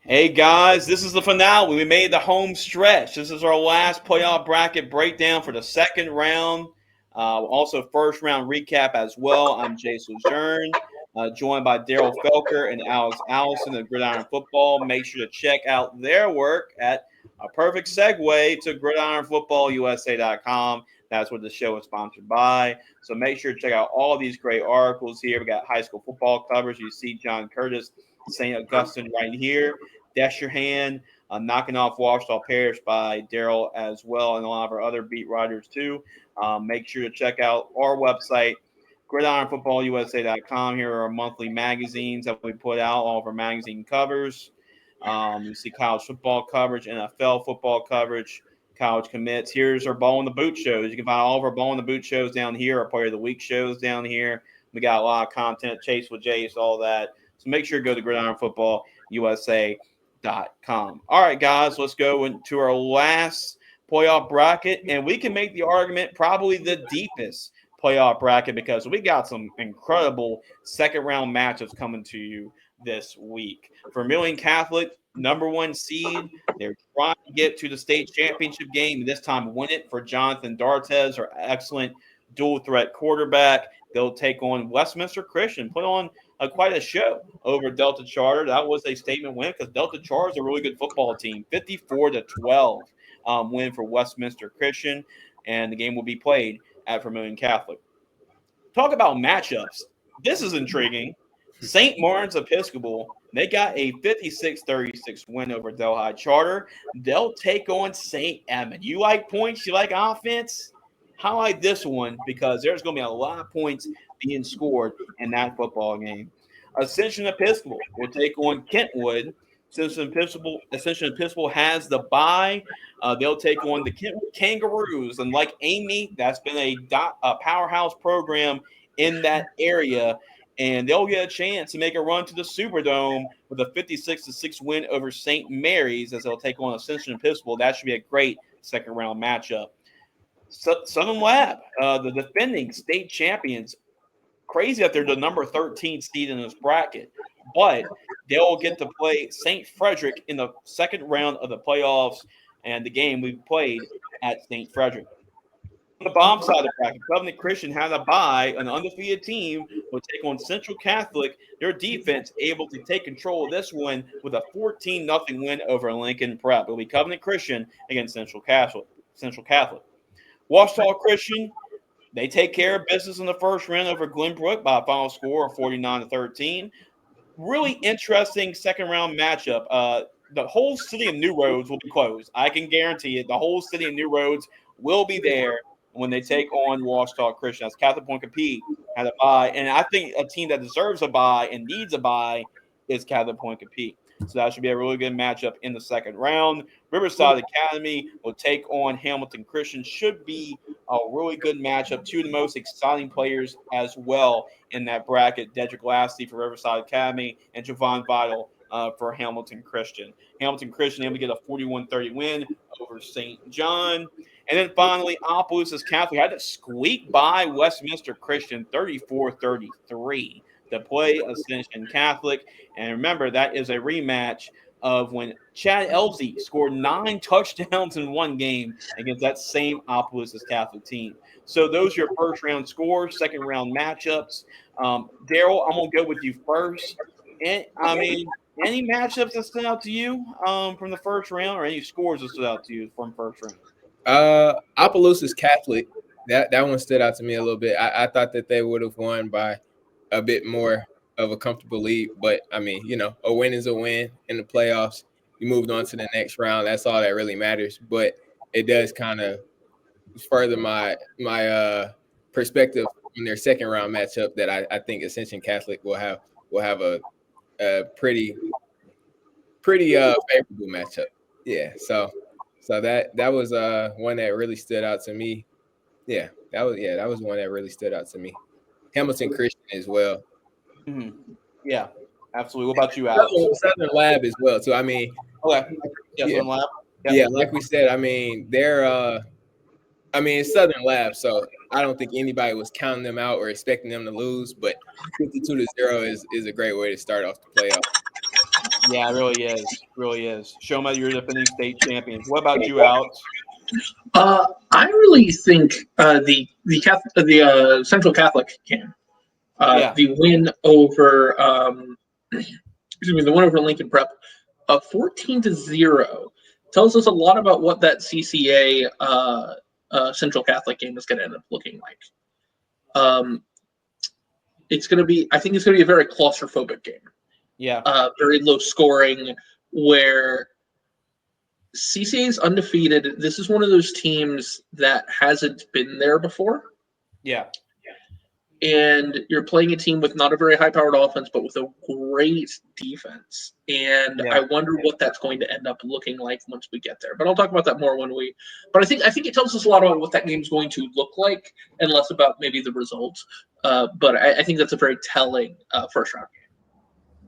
Hey guys, this is the finale. We made the home stretch. This is our last playoff bracket breakdown for the second round. Also, first round recap as well. I'm Jason Lejeune, joined by Daryl Felker and Alex Allison of Gridiron Football. Make sure to check out their work at a perfect segue to gridironfootballusa.com. That's what the show is sponsored by. So make sure to check out all these great articles here. We got high school football covers. You see John Curtis, St. Augustine right here. Dash Your Hand, Knocking Off Washita Parish by Daryl as well, and a lot of our other beat writers too. Make sure to check out our website, gridironfootballusa.com. Here are our monthly magazines that we put out, all of our magazine covers. You see college football coverage, NFL football coverage, college commits. Here's our Ball in the Boot shows. You can find all of our Ball in the Boot shows down here, our Player of the Week shows down here. We got a lot of content, Chase with Jace, all that. So make sure to go to Gridiron Football USA. All right, guys, let's go into our last playoff bracket, and we can make the argument probably the deepest playoff bracket because we got some incredible second round matchups coming to you this week. Vermilion Catholic, number one seed, they're trying to get to the state championship game, and this time win it for Jonathan Dartez, our excellent dual threat quarterback. They'll take on Westminster Christian, put on quite a show over Delta Charter. That was a statement win because Delta Charter is a really good football team. 54-12 win for Westminster Christian, and the game will be played at Vermilion Catholic. Talk about matchups. This is intriguing. St. Martin's Episcopal, they got a 56-36 win over Delhi Charter. They'll take on St. Edmund. You like points? You like offense? Highlight this one because there's going to be a lot of points being scored in that football game. Ascension Episcopal will take on Kentwood. Ascension Episcopal has the bye. They'll take on the Kentwood Kangaroos. And like Amy, that's been a powerhouse program in that area. And they'll get a chance to make a run to the Superdome with a 56-6 win over St. Mary's as they'll take on Ascension Episcopal. That should be a great second round matchup. Southern Lab, the defending state champions, crazy that they're the number 13 seed in this bracket, but they'll get to play St. Frederick in the second round of the playoffs, and the game we played at St. Frederick. On the bomb side of the bracket, Covenant Christian had a bye. An undefeated team will take on Central Catholic. Their defense able to take control of this one with a 14-0 win over Lincoln Prep. It'll be Covenant Christian against Central Catholic. Washita Christian, they take care of business in the first round over Glenbrook by a final score of 49-13. Really interesting second round matchup. The whole city of New Roads will be closed. I can guarantee it. The whole city of New Roads will be there when they take on Washita Christian. As Catholic Point Compete had a bye, and I think a team that deserves a bye and needs a bye is Catholic Point Compete. So that should be a really good matchup in the second round. Riverside Academy will take on Hamilton Christian. Should be a really good matchup. Two of the most exciting players as well in that bracket. Dedrick Lassie for Riverside Academy and Javon Vital for Hamilton Christian. Hamilton Christian able to get a 41-30 win over St. John. And then finally, Opelousas Catholic had to squeak by Westminster Christian 34-33 to play Ascension Catholic. And remember, that is a rematch of when Chad Elsie scored 9 touchdowns in one game against that same Opelousas Catholic team. So those are your first round scores, second round matchups. Daryl, I'm going to go with you first. And, any matchups that stood out to you from the first round, or any scores that stood out to you from first round? Opelousas Catholic, that one stood out to me a little bit. I thought that they would have won by a bit more of a comfortable lead, but a win is a win in the playoffs. You moved on to the next round. That's all that really matters. But it does kind of further my perspective in their second round matchup that I think Ascension Catholic will have a pretty favorable matchup. Yeah. So that was one that really stood out to me. That was one that really stood out to me. Hamilton Christian as well. Mm-hmm. Yeah, absolutely. What about you, Alex? Southern Lab as well. So okay, Southern Lab. Yep. Yeah, like we said, they're it's Southern Lab, so I don't think anybody was counting them out or expecting them to lose. But 52-0 is a great way to start off the playoff. Yeah, it really is. Really is. Show them that you're defending state champions. What about you, Alex? I really think the Central Catholic game, Yeah. the win over excuse me, the win over Lincoln Prep, 14-0, tells us a lot about what that CCA Central Catholic game is going to end up looking like. It's going to be, I think it's going to be a very claustrophobic game. Yeah. Very low scoring, where CCA is undefeated. This is one of those teams that hasn't been there before. Yeah. And you're playing a team with not a very high-powered offense, but with a great defense. And Yeah. I wonder what that's going to end up looking like once we get there. But I'll talk about that more when we. But I think it tells us a lot about what that game's going to look like, and less about maybe the results. But I think that's a very telling first-round game.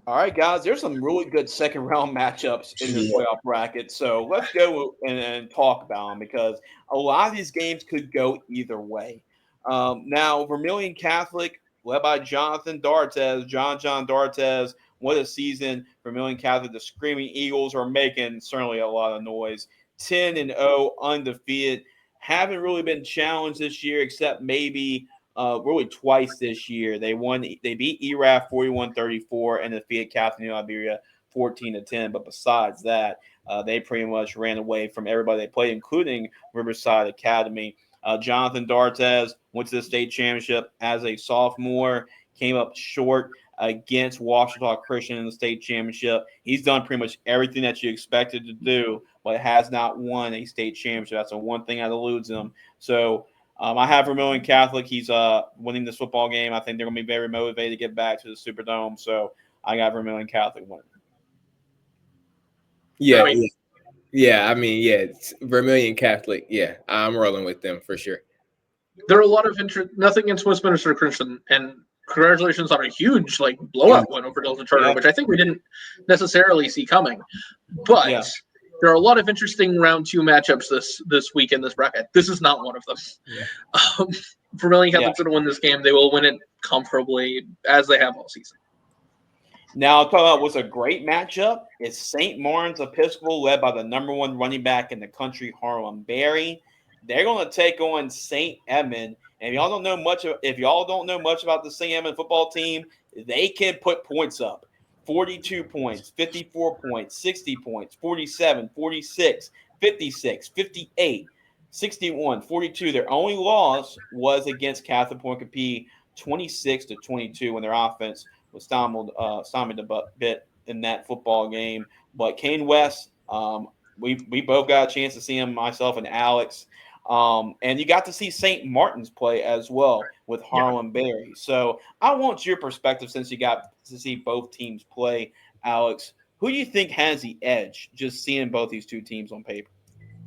All right, guys, there's some really good second round matchups in this playoff bracket. So let's go and talk about them, because a lot of these games could go either way. Now, Vermilion Catholic, led by Jonathan D'Artes. John D'Artes, what a season. Vermilion Catholic, the Screaming Eagles are making certainly a lot of noise. 10-0, undefeated. Haven't really been challenged this year, except maybe really twice this year. They beat ERAF 41-34 and defeated Catholic New Iberia 14-10. But besides that, they pretty much ran away from everybody they played, including Riverside Academy. Jonathan D'Artes went to the state championship as a sophomore, came up short against Washita Christian in the state championship. He's done pretty much everything that you expected to do, but has not won a state championship. That's the one thing that eludes him. So I have Vermilion Catholic. He's winning this football game. I think they're going to be very motivated to get back to the Superdome. So I got Vermilion Catholic winning. Yeah, it's Vermilion Catholic. Yeah, I'm rolling with them for sure. There are a lot of nothing against Westminster Christian, and congratulations on a huge blowout win over Delta Charter, which I think we didn't necessarily see coming. But there are a lot of interesting round 2 matchups this week in this bracket. This is not one of them. Yeah. Vermilion Catholic's going to win this game. They will win it comfortably, as they have all season. Now, I'll talk about what's a great matchup. It's St. Martin's Episcopal, led by the #1 running back in the country, Harlan Berry. They're going to take on St. Edmund. And if y'all don't know much about the St. Edmund football team, they can put points up. 42 points, 54 points, 60 points, 47, 46, 56, 58, 61, 42. Their only loss was against Catholic Point Capee, 26-22, when their offense was stymied a bit in that football game. But Kane West, we both got a chance to see him, myself and Alex. And you got to see St. Martin's play as well with Harlan Berry. So I want your perspective, since you got to see both teams play, Alex. Who do you think has the edge, just seeing both these two teams on paper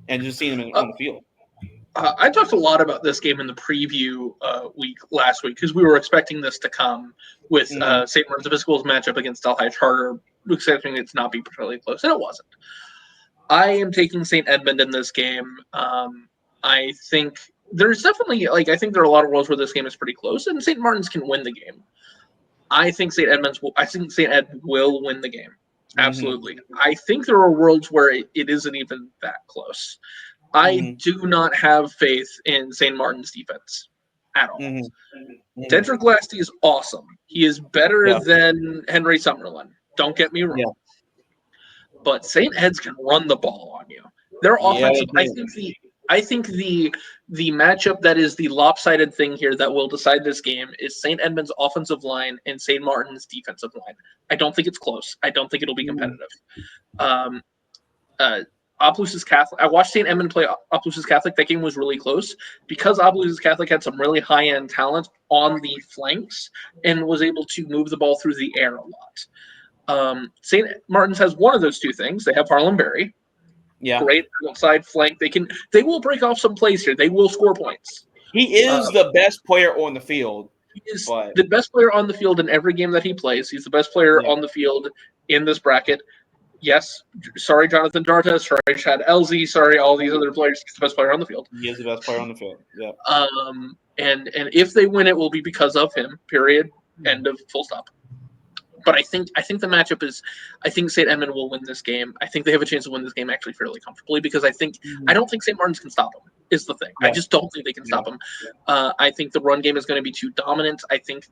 and just seeing them on the field? I talked a lot about this game in the preview week last week, because we were expecting this to come with St. Martin's Episcopal's matchup against Delhi Charter, expecting it to not be particularly close, and it wasn't. I am taking St. Edmund in this game. I think there's definitely, I think there are a lot of worlds where this game is pretty close, and St. Martin's can win the game. I think St. Ed will win the game. Absolutely. I think there are worlds where it isn't even that close. I do not have faith in St. Martin's defense at all. Dedrick Lasty is awesome. He is better than Henry Summerlin. Don't get me wrong. Yeah. But St. Ed's can run the ball on you. Their offensive, I think the matchup that is the lopsided thing here that will decide this game is St. Edmund's offensive line and St. Martin's defensive line. I don't think it's close. I don't think it'll be competitive. Opelousas Catholic. I watched St. Edmund play Opelousas Catholic. That game was really close because Opelousas Catholic had some really high-end talent on the flanks and was able to move the ball through the air a lot. St. Martin's has one of those two things. They have Harlan Berry. Yeah. Great outside flank. They will break off some plays here. They will score points. He is the best player on the field. He is the best player on the field in every game that he plays. He's the best player on the field in this bracket. Yes, sorry, Jonathan D'Artes. Sorry, Chad Elzy. Sorry, all these other players. He's the best player on the field. He is the best player on the field. Yeah. And if they win, it will be because of him. Period. End of full stop. But I think the matchup is, I think St. Edmund will win this game. I think they have a chance to win this game actually fairly comfortably because I don't think St. Martin's can stop them. Is the thing. I just don't think they can stop them. I think the run game is going to be too dominant. I think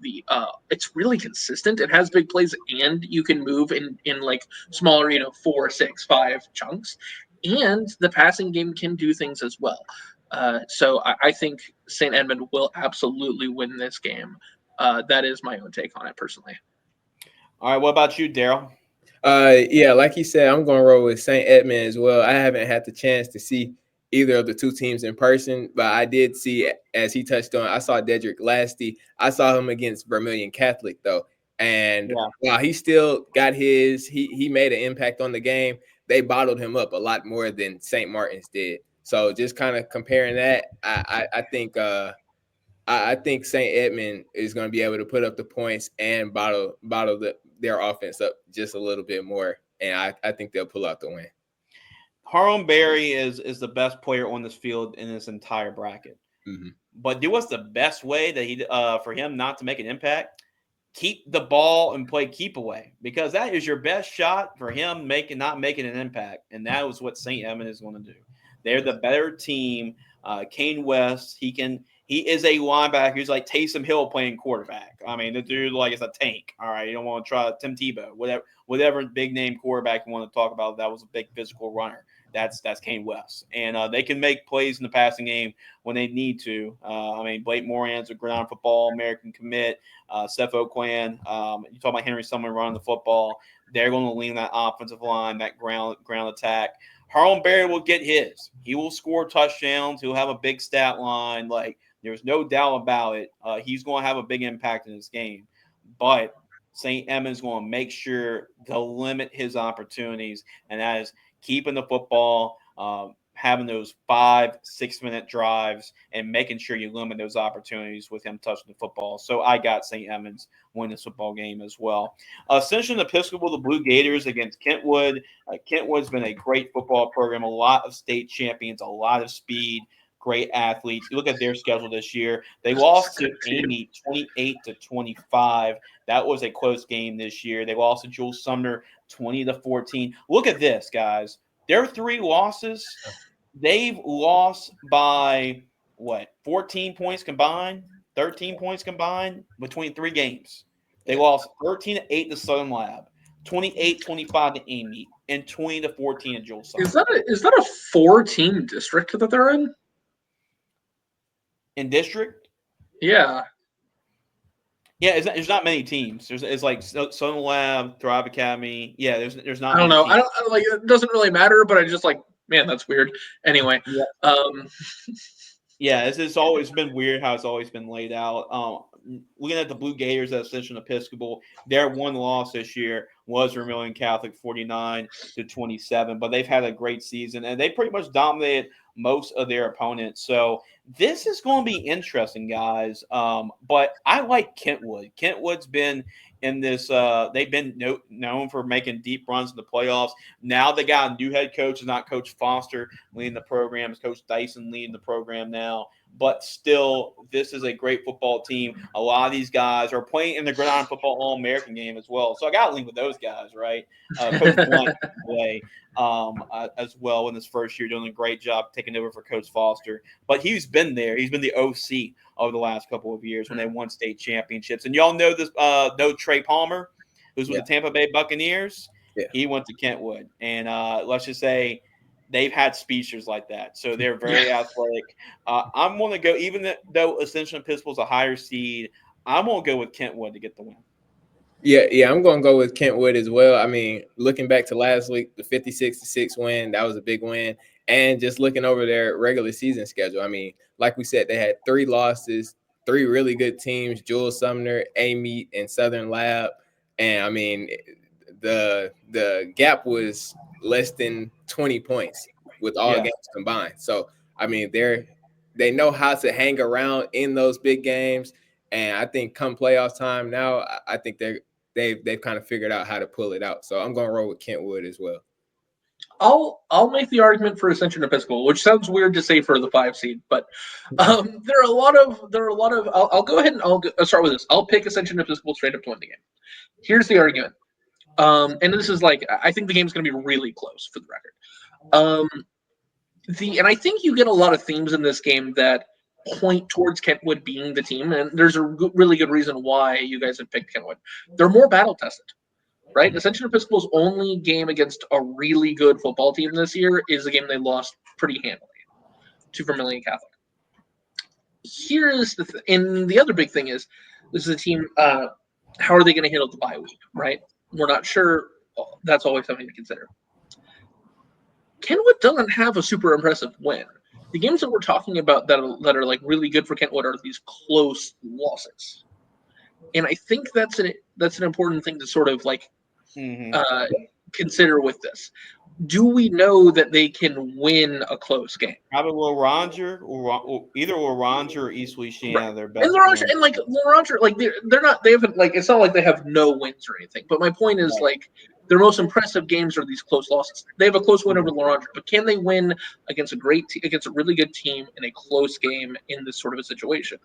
it's really consistent. It has big plays and you can move in like smaller 4, 6, 5 chunks, and the passing game can do things as well. So I think St. Edmund will absolutely win this game. That is my own take on it personally. All right, what about you, Daryl? Yeah, like you said, I'm going to roll with St. Edmund as well. I haven't had the chance to see either of the two teams in person, but I did see, as he touched on, I saw Dedrick Lasty. I saw him against Vermilion Catholic, though. And while he still got he made an impact on the game, they bottled him up a lot more than St. Martin's did. So just kind of comparing that, I think I think St. Edmund is going to be able to put up the points and bottle their offense up just a little bit more, and I think they'll pull out the win. Harlem Berry is the best player on this field in this entire bracket. Mm-hmm. But do what's the best way that for him not to make an impact? Keep the ball and play keep away, because that is your best shot for him not making an impact, and that was what St. Edmund is going to do. They're the better team. Kane West, he is a linebacker. He's like Taysom Hill playing quarterback. I mean, the dude is a tank. All right, you don't want to try Tim Tebow, whatever big name quarterback you want to talk about. That was a big physical runner. That's Kane West, and they can make plays in the passing game when they need to. Blake Moran's a gridiron football American commit. Seth Oakland, you talk about Henry Summer running the football. They're going to lean that offensive line, that ground attack. Harlem Berry will get his. He will score touchdowns. He'll have a big stat line. There's no doubt about it. He's going to have a big impact in this game. But St. Edmund's going to make sure to limit his opportunities, and that is keeping the football, having those 5-6 minute drives, and making sure you limit those opportunities with him touching the football. So I got St. Edmunds win this football game as well. Ascension Episcopal, the Blue Gators against Kentwood. Kentwood's been a great football program, a lot of state champions, a lot of speed, great athletes. You look at their schedule this year. They lost to Amy 28-25. That was a close game this year. They lost to Jules Sumner 20-14. Look at this, guys. Their 3 losses, they've lost by 14 points combined, 13 points combined between 3 games. They lost 13-8 to Southern Lab, 28-25 to Amy, and 20-14 to Jules Sumner. Is that a 4-team district that they're in? In district? Yeah. Yeah, there's not many teams. It's like Southern Lab, Thrive Academy. Yeah, there's not. I don't know. I don't like. It doesn't really matter, but I just man, that's weird. Anyway. Yeah, it's always been weird how it's always been laid out. Looking at the Blue Gators at Ascension Episcopal, their one loss this year was Vermilion Catholic 49-27, but they've had a great season and they pretty much dominated most of their opponents. So this is going to be interesting, guys. But I like Kentwood. Kentwood's been in this. They've been known for making deep runs in the playoffs. Now they got a new head coach. It's not Coach Foster leading the program. It's Coach Dyson leading the program now. But still, this is a great football team. A lot of these guys are playing in the Gridiron Football All-American game as well. So I got to link with those guys, right? Coach Blunt play as well in his first year, doing a great job taking over for Coach Foster. But he's been there. He's been the OC over the last couple of years when they won state championships. And y'all know this. Know Trey Palmer, who's with the Tampa Bay Buccaneers. Yeah. He went to Kentwood, and let's just say they've had speedsters like that, so they're very athletic. I'm going to go, even though Ascension Episcopal is a higher seed, I'm going to go with Kentwood to get the win. Yeah, I'm going to go with Kentwood as well. I mean, looking back to last week, the 56-6 win, that was a big win. And just looking over their regular season schedule, I mean, like we said, they had 3 losses, 3 really good teams, Jules Sumner, A-Meet, and Southern Lab. And, I mean, the gap was less than 20 points with all games combined. So, I mean, they know how to hang around in those big games. And I think come playoff time now, I think they've kind of figured out how to pull it out. So I'm going to roll with Kentwood as well. I'll make the argument for Ascension Episcopal, which sounds weird to say for the 5 seed, but there are a lot of. I'll go ahead and I'll start with this. I'll pick Ascension Episcopal straight up to win the game. Here's the argument, and this is like I think the game's going to be really close for the record. And I think you get a lot of themes in this game that point towards Kentwood being the team, and there's a really good reason why you guys have picked Kentwood. They're more battle tested. Right? Ascension Episcopal's only game against a really good football team this year is a game they lost pretty handily to Vermilion Catholic. Here is and the other big thing is this is a team. How are they going to handle the bye week? Right? We're not sure. That's always something to consider. Kentwood doesn't have a super impressive win. The games that we're talking about that are like really good for Kentwood are these close losses, and I think that's an important thing to sort of like consider with this. Do we know that they can win a close game? Probably Will Ranger or either Will Ranger or East Louisiana. Right. Their best. And like Will Ranger, like they're not. They haven't like. It's not like they have no wins or anything. But my point is like their most impressive games are these close losses. They have a close win over Loranger, but can they win against against a really good team in a close game in this sort of a situation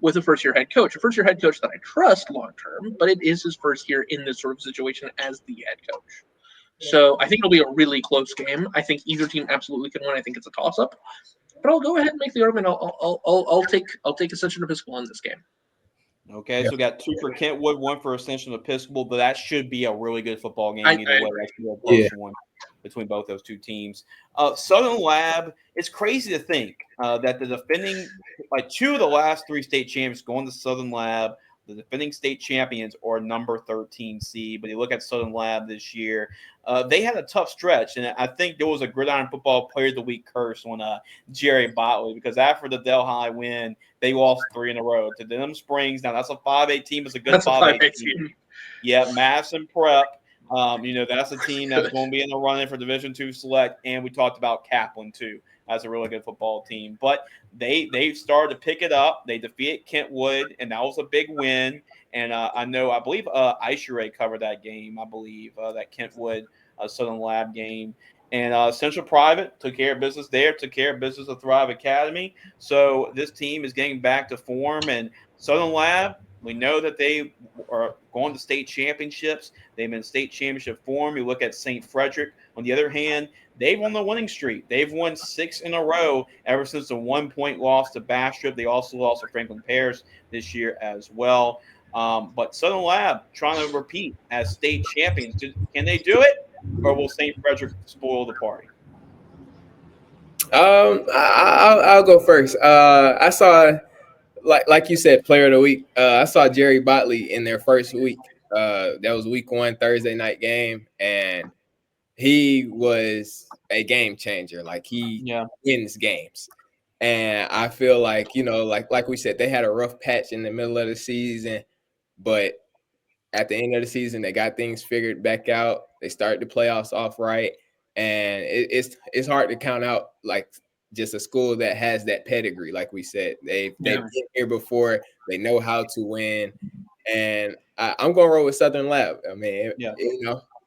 with a first-year head coach? A first-year head coach that I trust long-term, but it is his first year in this sort of situation as the head coach. So I think it'll be a really close game. I think either team absolutely can win. I think it's a toss-up, but I'll go ahead and make the argument. I'll take Ascension Episcopal in this game. Okay, so we got 2 for Kentwood, 1 for Ascension Episcopal, but that should be a really good football game either way. That should be a close one between both those two teams. Southern Lab, it's crazy to think that the defending, like 2 of the last 3 state champions going to Southern Lab, the defending state champions or number 13 seed. But you look at Southern Lab this year, they had a tough stretch. And I think there was a Gridiron Football Player of the Week curse on Jerry Botley, because after the Delhi win, they lost 3 in a row to Denham Springs. Now, that's a 5A team. It's a good 5A team. Yeah, Madison Prep. That's a team that's going to be in the running for Division II Select. And we talked about Kaplan, too. That's a really good football team. But they started to pick it up. They defeated Kentwood, and that was a big win. And I believe LHSAA covered that game, that Kentwood Southern Lab game. And Central Private took care of business there, took care of business at Thrive Academy. So this team is getting back to form. And Southern Lab, we know that they are going to state championships. They've been in state championship form. You look at St. Frederick. On the other hand, they've won the winning streak. They've won 6 in a row ever since the 1-point loss to Bastrop. They also lost to Franklin Parish this year as well. But Southern Lab trying to repeat as state champions. Can they do it, or will St. Frederick spoil the party? I'll go first. I saw, like you said, Player of the Week. I saw Jerry Botley in their first week. That was week 1, Thursday night game, and he was a game changer. Like he wins games. And I feel like, like we said, they had a rough patch in the middle of the season, but at the end of the season, they got things figured back out. They started the playoffs off right. And it's hard to count out like just a school that has that pedigree. Like we said, they've been here before. They know how to win. And I'm going to roll with Southern Lab. I mean,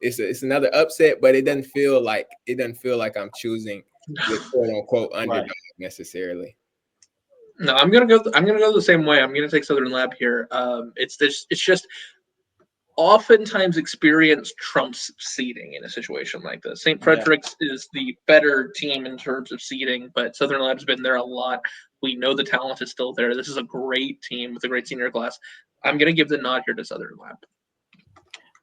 it's another upset, but it doesn't feel like I'm choosing the quote unquote underdog necessarily. No, I'm gonna go the same way. I'm gonna take Southern Lab here. It's just oftentimes experience trumps seeding in a situation like this. St. Frederick's is the better team in terms of seeding, but Southern Lab's been there a lot. We know the talent is still there. This is a great team with a great senior class. I'm going to give the nod here to Southern Lab.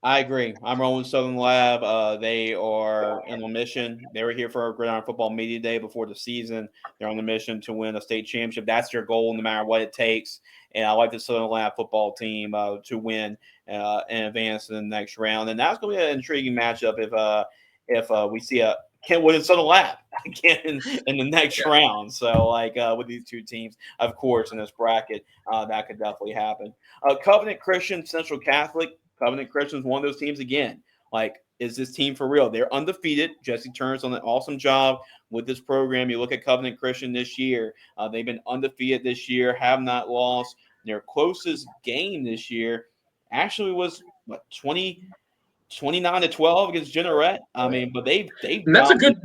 I agree. I'm rolling Southern Lab. They are on a mission. They were here for our Gridiron Football Media Day before the season. They're on the mission to win a state championship. That's their goal, no matter what it takes. And I like the Southern Lab football team to win and advance to the next round. And that's going to be an intriguing matchup if we see a Kentwood and Southern Lab again in the next round. So, with these two teams, of course, in this bracket, that could definitely happen. Covenant Christian, Central Catholic. Covenant Christian is one of those teams again. Is this team for real? They're undefeated. Jesse Turner's done an awesome job with this program. You look at Covenant Christian this year. They've been undefeated this year, have not lost. Their closest game this year actually was 20 29-12 against Jeanerette. I mean, but they've and that's a good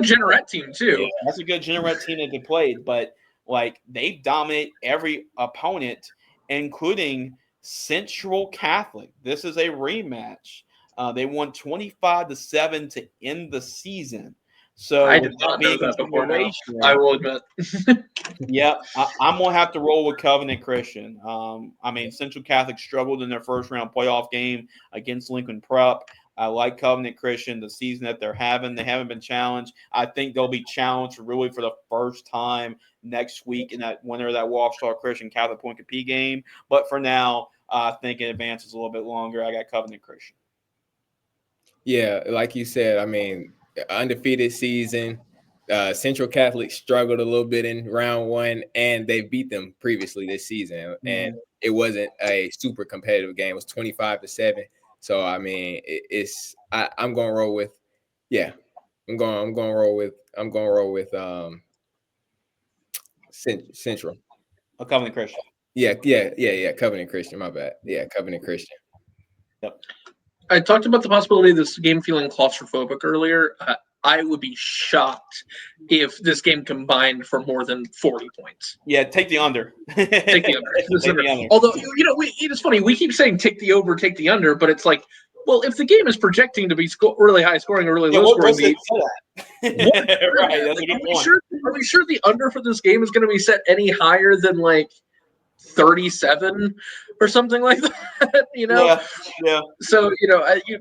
Jeanerette team too. Yeah, that's a good Jeanerette team that they played, but like they dominate every opponent, including Central Catholic. This is a rematch. They won 25-7 to end the season. So I with did that not know being that before now. consideration, I will admit. yeah, I'm gonna have to roll with Covenant Christian. I mean, Central Catholic struggled in their first round playoff game against Lincoln Prep. I like Covenant Christian, the season that they're having. They haven't been challenged. I think they'll be challenged really for the first time next week in that winner of that Washington Christian Catholic Point Capee game. But for now, I think it advances a little bit longer. I got Covenant Christian. Yeah, like you said, I mean, undefeated season. Central Catholic struggled a little bit in round one, and they beat them previously this season, and it wasn't a super competitive game. It was 25-7. So I mean, I'm going to roll with, I'm going to roll with Central. A Covenant Christian. Yeah. Covenant Christian. My bad. Yeah, Covenant Christian. Yep. I talked about the possibility of this game feeling claustrophobic earlier. I would be shocked if this game combined for more than 40 points. Yeah, take the under. Take the under. Take the under. Although, it's funny. We keep saying take the over, take the under, but it's like, well, if the game is projecting to be really high scoring or really low scoring, right, that's a good point. Are we sure the under for this game is going to be set any higher than like 37 or something like that? Yeah. So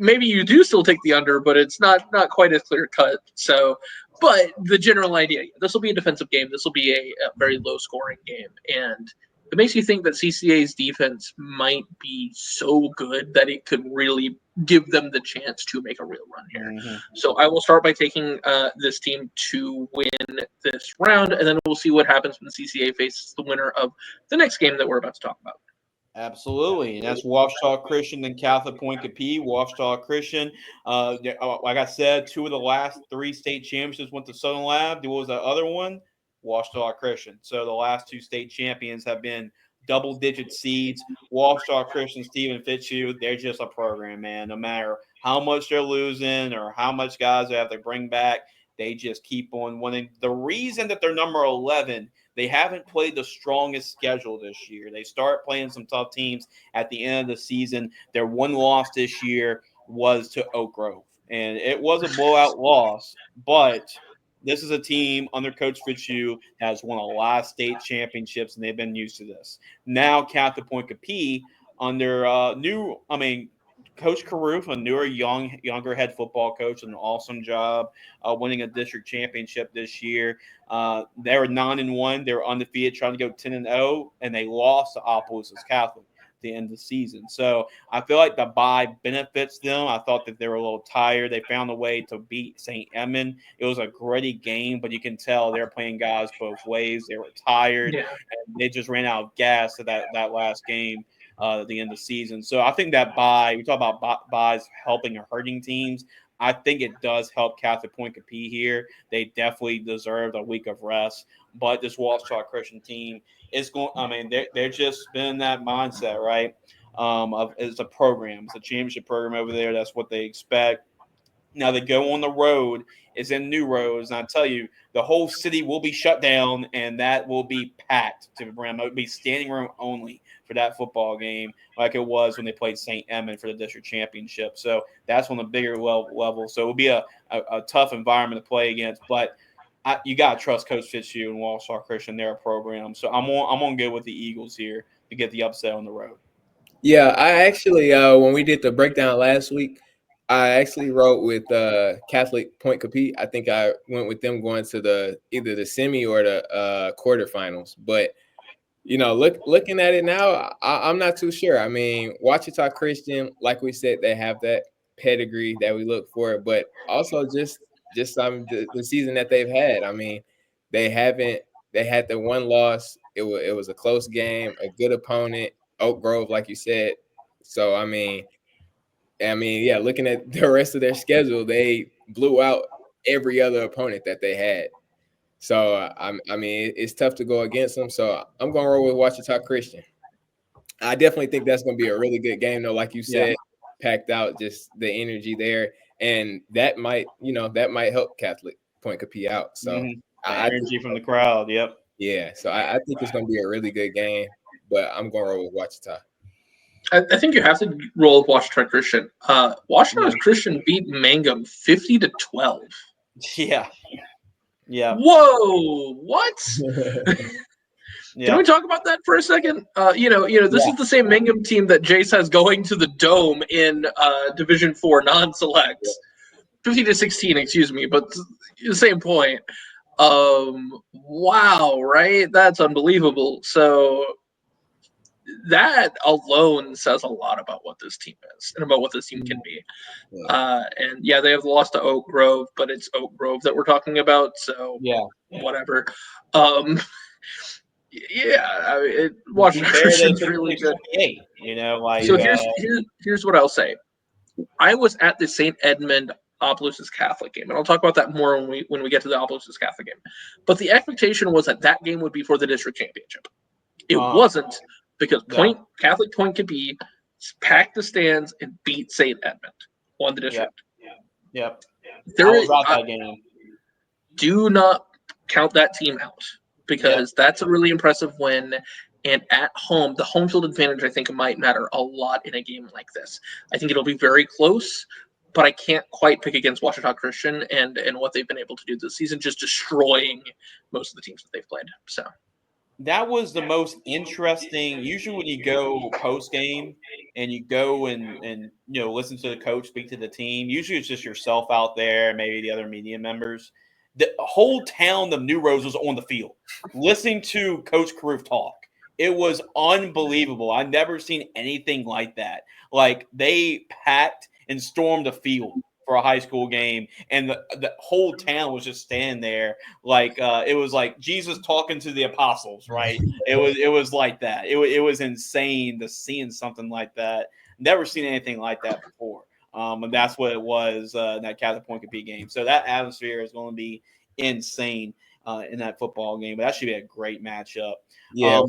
maybe you do still take the under, but it's not quite as clear cut. So, but the general idea, this will be a defensive game. This will be a very low scoring game, and it makes you think that CCA's defense might be so good that it could really give them the chance to make a real run here. Mm-hmm. So I will start by taking this team to win this round, and then we'll see what happens when the CCA faces the winner of the next game that we're about to talk about. Absolutely, and that's Washita Christian and Catholic Point Capee. Washita Christian, like I said, 2 of the last 3 state championships went to Southern Lab. What was the other one? Washita Christian. So the last 2 state champions have been double-digit seeds. Washita Christian, Stephen Fitzhugh, they're just a program, man. No matter how much they're losing or how much guys they have to bring back, they just keep on winning. The reason that they're number 11, they haven't played the strongest schedule this year. They start playing some tough teams at the end of the season. Their one loss this year was to Oak Grove, and it was a blowout loss, but this is a team under Coach Fitzhugh that has won a lot of state championships, and they've been used to this. Now Catholic Point Capee under Coach Carruth, a newer, younger head football coach, an awesome job winning a district championship this year. They were 9-1. They were undefeated, trying to go 10-0, and they lost to Opelousas Catholic at the end of the season. So I feel like the bye benefits them. I thought that they were a little tired. They found a way to beat St. Edmund. It was a gritty game, but you can tell they're playing guys both ways. They were tired, and they just ran out of gas at that last game. At the end of the season. So I think that we talk about buys helping or hurting teams. I think it does help Catholic Point Capee here. They definitely deserved a week of rest. But this Washita Christian team is going. I mean, they're just been that mindset, right? It's a program. It's a championship program over there. That's what they expect. Now they go on the road. It's in New Roads, and I tell you, the whole city will be shut down, and that will be packed to Bram. It would be standing room only for that football game, like it was when they played St. Edmund for the district championship. So that's on the bigger level. So it will be a tough environment to play against, but you got to trust Coach Fitzhugh and Washita Christian, their program. So I'm on good with the Eagles here to get the upset on the road. Yeah, I actually when we did the breakdown last week, I actually wrote with Catholic Point Capee. I think I went with them going to either the semi or the quarterfinals. But looking at it now, I'm not too sure. I mean, Washita Christian, like we said, they have that pedigree that we look for, but also just the season that they've had. I mean, they had the one loss. It was a close game, a good opponent, Oak Grove, like you said. So yeah, looking at the rest of their schedule, they blew out every other opponent that they had. So I mean, it's tough to go against them. So I'm going to roll with Washita Christian. I definitely think that's going to be a really good game, though. Like you said, packed out, just the energy there, and that might help Catholic Point Capee out. So the energy from the crowd. Yep. Yeah, so I think it's going to be a really good game, but I'm going to roll with Ouachita. I think you have to roll with Washington Christian. Washington Christian beat Mangum 50-12. Yeah. Yeah. Whoa! What? Can we talk about that for a second? This is the same Mangum team that Jace has going to the Dome in Division IV non-select. 50-16, excuse me, but the same point. Wow, right? That's unbelievable. So that alone says a lot about what this team is and about what this team can be. And they have lost to Oak Grove, but it's Oak Grove that we're talking about. So whatever. Washington Christian's really good. So here's what I'll say. I was at the St. Edmund Opelousas Catholic game, and I'll talk about that more when we get to the Opelousas Catholic game. But the expectation was that game would be for the district championship. It wasn't, because Catholic Point Capee packed the stands and beat St. Edmund, won the district. Yep. I was at that game. Do not count that team out, because that's a really impressive win. And at home, the home field advantage, I think, might matter a lot in a game like this. I think it'll be very close, but I can't quite pick against Ouachita Christian and what they've been able to do this season, just destroying most of the teams that they've played. So that was the most interesting. Usually when you go post game and you go and listen to the coach speak to the team, usually it's just yourself out there, maybe the other media members. The whole town of New Rose was on the field listening to Coach Carruth talk. It was unbelievable. I've never seen anything like that. Like, they packed and stormed the field for a high school game, and the whole town was just standing there like it was like Jesus talking to the apostles, right? It was like that. It was insane to seeing something like that. Never seen anything like that before. And that's what it was in that Catholic Point Capee game. So that atmosphere is going to be insane in that football game. But that should be a great matchup. Yeah.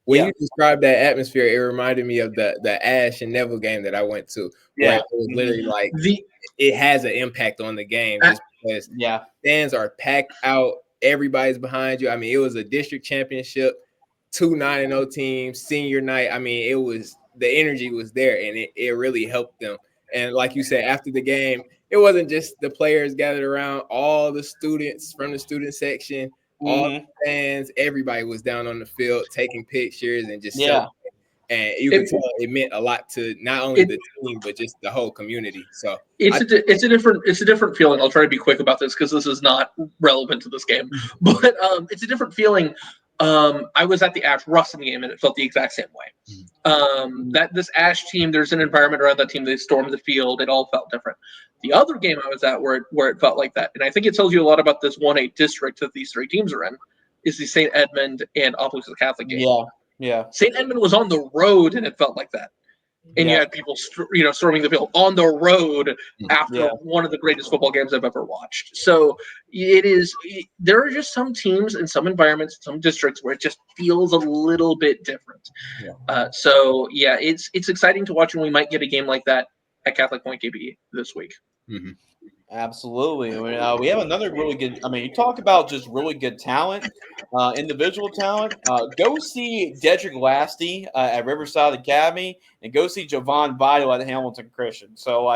When you described that atmosphere, it reminded me of the Ash and Neville game that I went to. Where it was literally like it has an impact on the game just because fans are packed out, everybody's behind you. I mean, it was a district championship, 2 9-0 teams, senior night. I mean, the energy was there, and it really helped them. And like you said, after the game, it wasn't just the players gathered around, all the students from the student section, all the fans, everybody was down on the field taking pictures and just celebrating. And you could tell it meant a lot to not only the team but just the whole community. So it's a different feeling. I'll try to be quick about this because this is not relevant to this game, but it's a different feeling. I was at the Ash Russin game and it felt the exact same way. That this Ash team, there's an environment around that team. They stormed the field. It all felt different. The other game I was at where it felt like that, and I think it tells you a lot about this 1A district that these three teams are in, is the St. Edmund and Opelousas Catholic game. Yeah. St. Edmund was on the road and it felt like that. And you had people, storming the field on the road after one of the greatest football games I've ever watched. So there are just some teams and some environments, some districts where it just feels a little bit different. It's exciting to watch, and we might get a game like that at Catholic Point Capee this week. Mm-hmm. Absolutely. I mean, we have another really good. I mean, you talk about just really good talent, individual talent. Go see Dedrick Lasty at Riverside Academy, and go see Javon Vital at Hamilton Christian. So,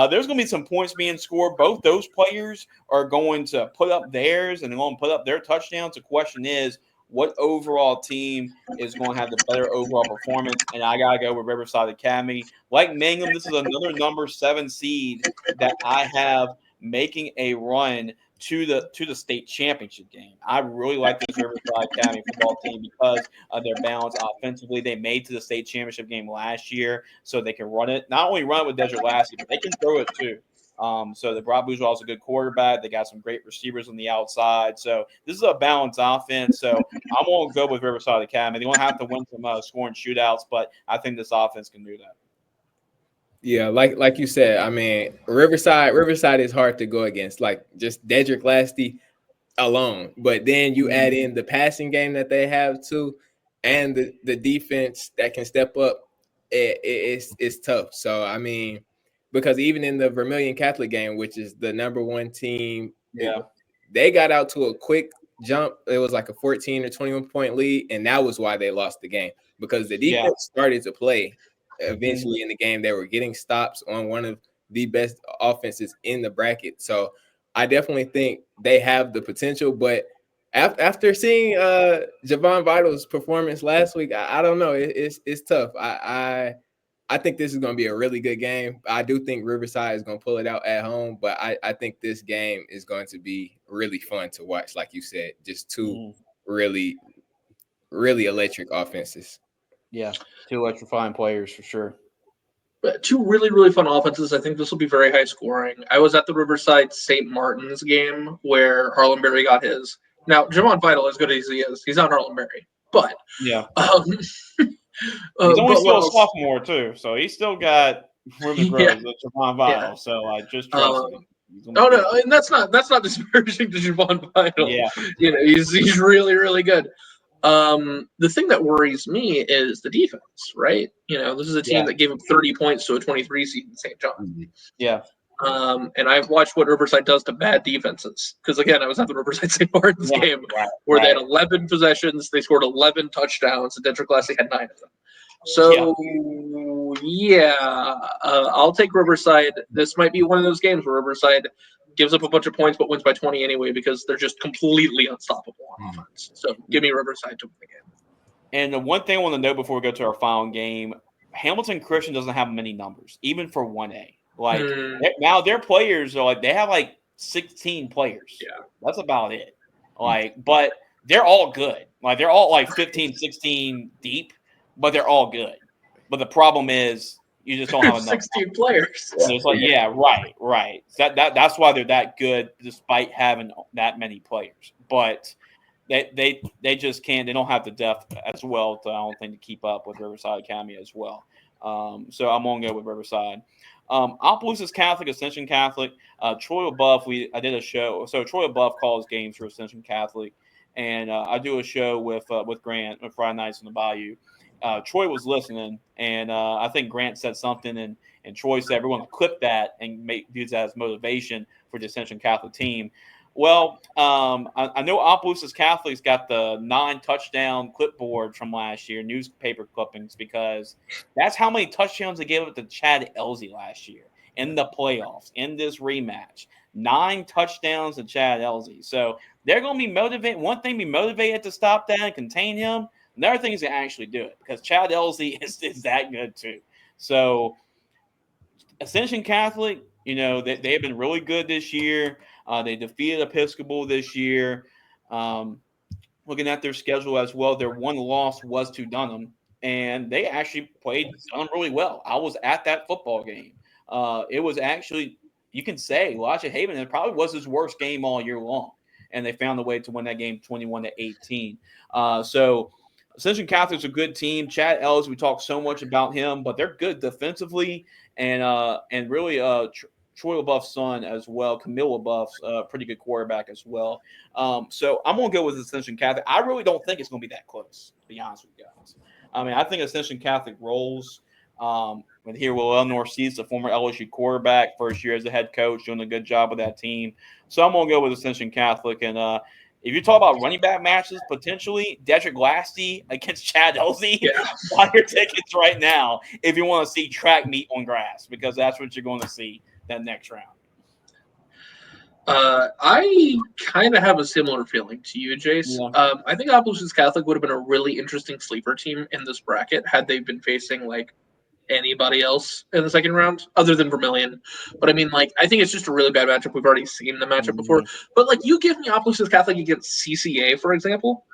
there's going to be some points being scored. Both those players are going to put up theirs, and they're going to put up their touchdowns. The question is, what overall team is going to have the better overall performance? And I got to go with Riverside Academy. Like Mangum, this is another number 7 seed that I have making a run to the state championship game. I really like this Riverside Academy football team because of their balance offensively. They made to the state championship game last year, so they can run it. Not only run it with Desert Lassie, but they can throw it too. So the Broad Bourgeois is a good quarterback. They got some great receivers on the outside. So this is a balanced offense. So I'm going to go with Riverside Academy. They won't have to win some scoring shootouts, but I think this offense can do that. Yeah, like you said, I mean, Riverside is hard to go against. Like just Dedrick Lasty alone, but then you add in the passing game that they have too, and the defense that can step up. it's tough. So I mean, because even in the Vermilion Catholic game, which is the number one team, they got out to a quick jump. It was like a 14 or 21 point lead, and that was why they lost the game, because the defense started to play eventually in the game. They were getting stops on one of the best offenses in the bracket. So I definitely think they have the potential, but after seeing Javon Vital's performance last week, I don't know. It's tough. I think this is going to be a really good game. I do think Riverside is going to pull it out at home, but I think this game is going to be really fun to watch. Like you said, just two really, really electric offenses. Yeah, two electrifying players for sure. But two really, really fun offenses. I think this will be very high scoring. I was at the Riverside St. Martin's game where Harlan Berry got his. Now, Javon Vital, as good as he is, he's not Harlan Berry. But he's only still a sophomore too, so he's still got room to grow with Javon Vital. So I just trust him. No, and that's not disparaging to Javon Vital. Yeah, he's really, really good. The thing that worries me is the defense, right? This is a team that gave up 30 points to a 23 seed in St. John. Yeah. And I've watched what Riverside does to bad defenses. Because, again, I was at the Riverside St. Martin's game where they had 11 possessions. They scored 11 touchdowns, and Dedrick Lassie had 9 of them. So, I'll take Riverside. This might be one of those games where Riverside gives up a bunch of points but wins by 20 anyway because they're just completely unstoppable on offense. So, give me Riverside to win the game. And the one thing I want to note before we go to our final game, Hamilton Christian doesn't have many numbers, even for 1A. Like now their players are they have 16 players. Yeah. That's about it. But they're all good. They're all 15, 16 deep, but they're all good. But the problem is you just don't have enough. 16 players. So it's right. That's why they're that good despite having that many players. But they just can't. They don't have the depth as well. I don't think to keep up with Riverside Academy as well. So I'm gonna go with Riverside. Opelousas Catholic, Ascension Catholic, Troy LaBeouf. I did a show. So Troy LaBeouf calls games for Ascension Catholic, and I do a show with Grant on Friday nights in the Bayou. Troy was listening, and I think Grant said something, and Troy said everyone clip that and use that as motivation for the Ascension Catholic team. Well, I know Opelousas Catholic's got the 9-touchdown clipboard from last year, newspaper clippings, because that's how many touchdowns they gave up to Chad Elsie last year in the playoffs, in this rematch. 9 touchdowns to Chad Elsie. So they're going to be motivated. One thing, be motivated to stop that and contain him. Another thing is to actually do it, because Chad Elsie is that good too. So Ascension Catholic, they've been really good this year. They defeated Episcopal this year. Looking at their schedule as well, their one loss was to Dunham, and they actually played Dunham really well. I was at that football game. It was actually, you can say, Elijah Haven, it probably was his worst game all year long, and they found a way to win that game 21-18. So Ascension Catholic's a good team. Chad Ellis, we talk so much about him, but they're good defensively, and really Troy LaBeouf's son as well, Camille LaBeouf's pretty good quarterback as well. So I'm going to go with Ascension Catholic. I really don't think it's going to be that close, to be honest with you guys. I mean, I think Ascension Catholic rolls. And here Will Eleanor Cease, the former LSU quarterback, first year as a head coach, doing a good job with that team. So I'm going to go with Ascension Catholic. And if you talk about running back matches, potentially Dedrick Lassie against Chad Elsie, buy your tickets right now if you want to see track meet on grass, because that's what you're going to see that next round. I kind of have a similar feeling to you, Jace. Yeah. I think Opelousas Catholic would have been a really interesting sleeper team in this bracket had they been facing anybody else in the second round other than Vermilion. But I mean, I think it's just a really bad matchup. We've already seen the matchup before. But you give me Opelousas Catholic against CCA, for example.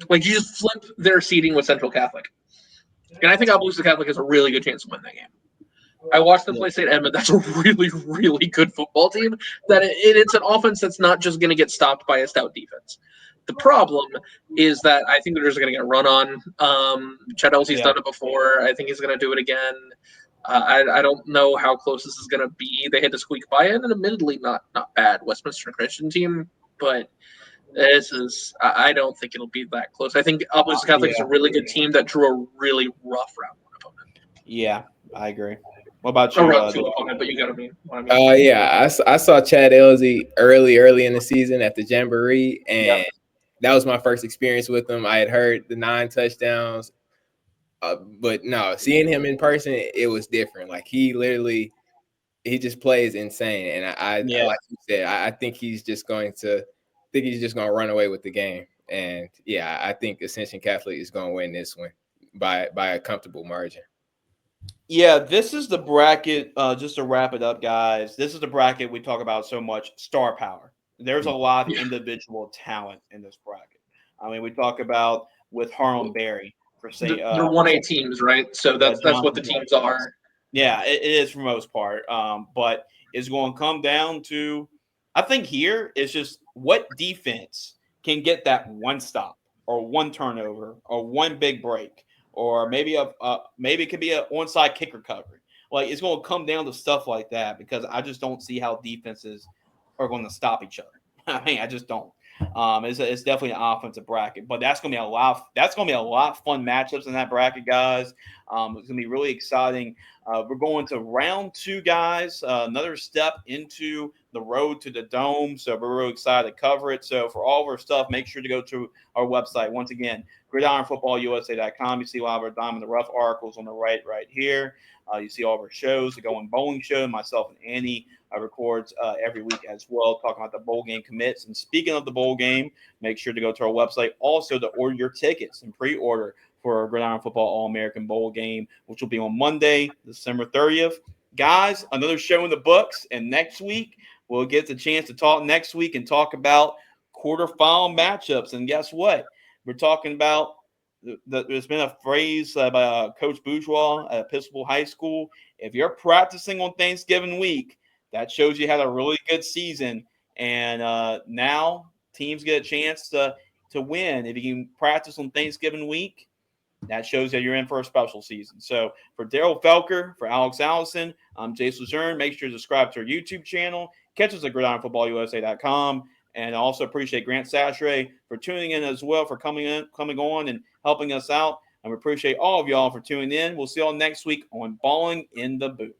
You just flip their seeding with Central Catholic. And I think Opelousas Catholic has a really good chance to win that game. I watched them play St. Edmund. That's a really, really good football team. It's an offense that's not just going to get stopped by a stout defense. The problem is that I think they're just going to get a run on. Chad Elsie's done it before. I think he's going to do it again. I don't know how close this is going to be. They had to squeak by in, and admittedly not bad Westminster Christian team, but I don't think it'll be that close. I think Opelousas Catholic is a really good team that drew a really rough round one opponent. Yeah, I agree. What about I'll you? run two up on it, but you got to mean what I mean. Yeah, I saw Chad Elzy early in the season at the Jamboree, and Yep. that was my first experience with him. I had heard the 9 touchdowns, but no, seeing him in person, it was different. Like he just plays insane, and I Yeah. like you said, I think he's just going to run away with the game. And yeah, I think Ascension Catholic is going to win this one by a comfortable margin. Yeah, this is the bracket. Just to wrap it up, guys, this is the bracket we talk about so much, star power. There's a lot of Yeah. individual talent in this bracket. I mean, we talk about with Harlem Berry for say They're 1A teams, right? So that's what the Johnson. teams are. Yeah, it is for most part. But it's going to come down to, I think here is just what defense can get that one stop or one turnover or one big break or maybe maybe it could be an onside kick recovery. Like it's going to come down to stuff like that because I just don't see how defenses are going to stop each other. I mean, I just don't. It's definitely an offensive bracket, but that's gonna be a lot. That's gonna be a lot of fun matchups in that bracket, guys. It's gonna be really exciting. We're going to round 2, guys. Another step into the road to the dome. So we're really excited to cover it. So for all of our stuff, make sure to go to our website. Once again, gridironfootballusa.com. You see a lot of our Diamond in the Rough articles on the right here. You see all of our shows. The Going Bowling Show, myself and Annie records every week as well, talking about the bowl game commits. And speaking of the bowl game, make sure to go to our website also to order your tickets and pre-order for our Gridiron Football All-American Bowl game, which will be on Monday, December 30th. Guys, another show in the books, and next week we'll get the chance to talk next week and talk about quarterfinal matchups. And guess what? We're talking about there's been a phrase by Coach Bourgeois at Episcopal High School. If you're practicing on Thanksgiving week, that shows you had a really good season. And now teams get a chance to win. If you can practice on Thanksgiving week, that shows that you're in for a special season. So for Daryl Felker, for Alex Allison, I'm Jason Luzerne. Make sure to subscribe to our YouTube channel. Catch us at gridironfootballusa.com. And I also appreciate Grant Sashray for tuning in as well, for coming on and helping us out. And we appreciate all of y'all for tuning in. We'll see y'all next week on Ballin in the Booth.